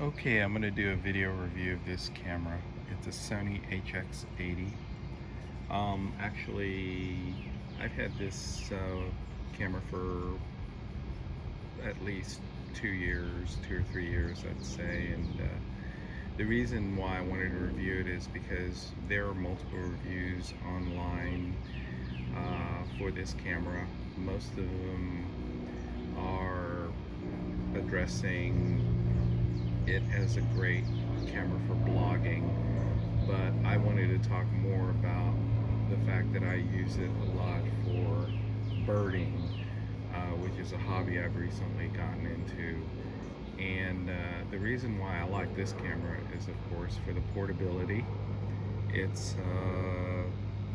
Okay, I'm going to do a video review of this camera. It's a Sony HX80. Actually, I've had this camera for at least 2 years, 2 or 3 years, I'd say. And the reason why I wanted to review it is because there are multiple reviews online for this camera. Most of them are addressing it as a great camera for blogging, but I wanted to talk more about the fact that I use it a lot for birding, which is a hobby I've recently gotten into. And the reason why I like this camera is, of course, for the portability. It's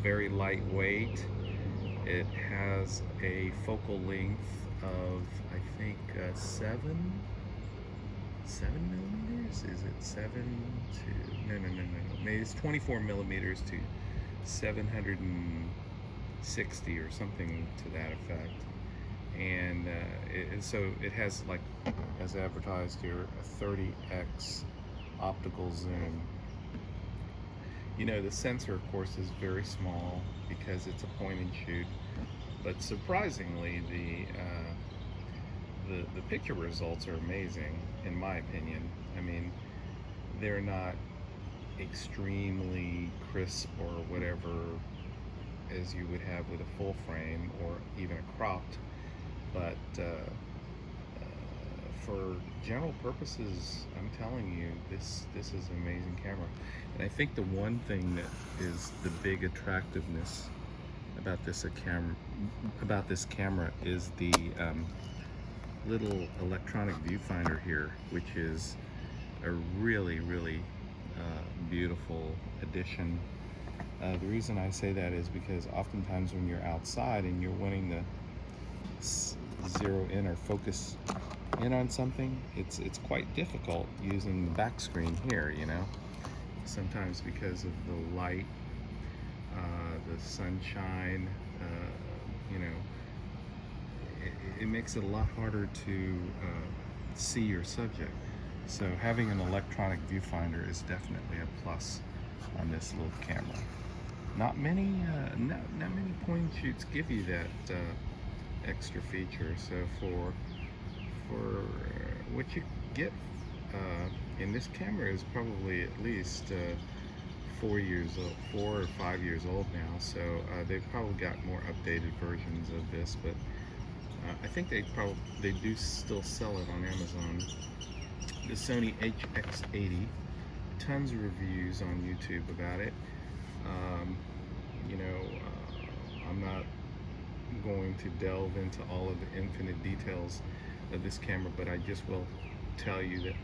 very lightweight. It has a focal length of, I think, 7 millimeters. Is it 7 to no, maybe it's 24 millimeters to 760 or something to that effect. And so it has, like, as advertised here, a 30x optical zoom. You know, the sensor, of course, is very small because it's a point and shoot, but surprisingly, the picture results are amazing, in my opinion. I mean, they're not extremely crisp or whatever as you would have with a full frame or even a cropped, but for general purposes, I'm telling you, this is an amazing camera. And I think the one thing that is the big attractiveness about this camera is the little electronic viewfinder here, which is a really beautiful addition. The reason I say that is because oftentimes when you're outside and you're wanting to zero in or focus in on something, it's quite difficult using the back screen here, you know, sometimes because of the light, the sunshine, you know, it makes it a lot harder to see your subject. So having an electronic viewfinder is definitely a plus on this little camera. Not many point and shoots give you that extra feature. So for what you get in this camera is probably at least 4 or 5 years old now. So they've probably got more updated versions of this, but I think they do still sell it on Amazon. The Sony HX80, tons of reviews on YouTube about it. You know, I'm not going to delve into all of the infinite details of this camera, but I just will tell you that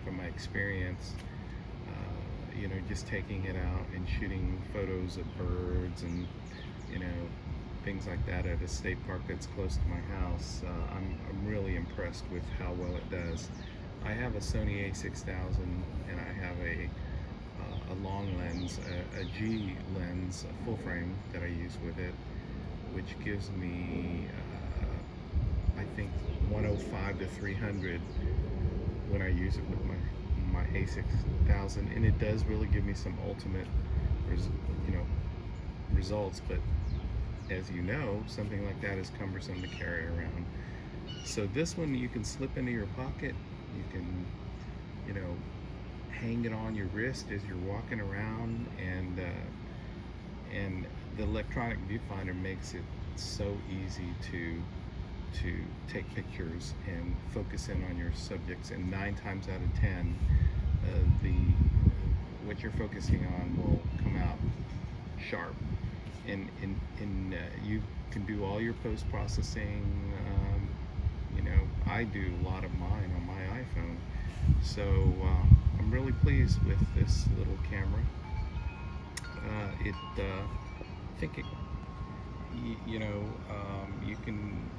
from my experience, you know, just taking it out and shooting photos of birds and, you know, things like that at a state park that's close to my house, I'm really impressed with how well it does. I have a Sony a6000 and I have a long lens, a G lens, a full frame that I use with it, which gives me I think 105 to 300 when I use it with my a6000, and it does really give me some ultimate results, but as you know, something like that is cumbersome to carry around. So this one you can slip into your pocket, you can, you know, hang it on your wrist as you're walking around, and the electronic viewfinder makes it so easy to take pictures and focus in on your subjects, and 9 times out of 10 what you're focusing on will come out sharp, and you can do all your post-processing. You know, I do a lot of mine on my iPhone, so I'm really pleased with this little camera. I think it, you know, you can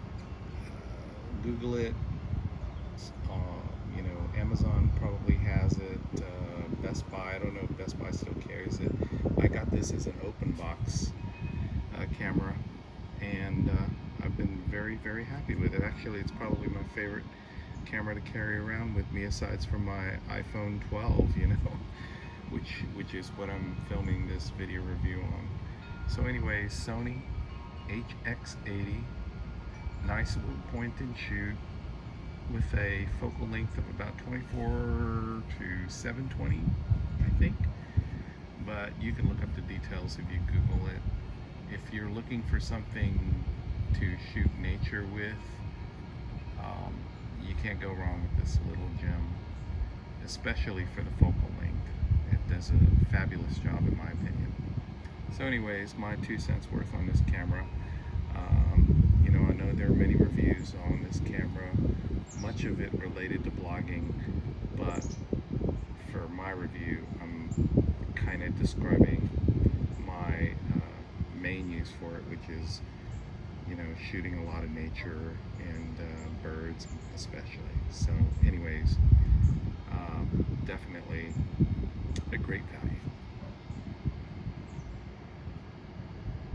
Google it. You know, Amazon probably has it. Best Buy, I don't know if Best Buy still carries it. I got this as an open box camera, and I've been very happy with it. Actually, it's probably my favorite camera to carry around with me aside from my iPhone 12, you know, which is what I'm filming this video review on. So anyways, Sony HX80, nice little point and shoot with a focal length of about 24 to 720, I think. But you can look up the details if you Google it. If you're looking for something to shoot nature with, you can't go wrong with this little gem, especially for the focal length. It does a fabulous job in my opinion. So anyways, my 2 cents worth on this camera. You know, I know there are many reviews on this camera, much of it related to blogging, but for my review, I'm kind of describing my main use for it, which is, you know, shooting a lot of nature and birds especially. So anyways, definitely a great value.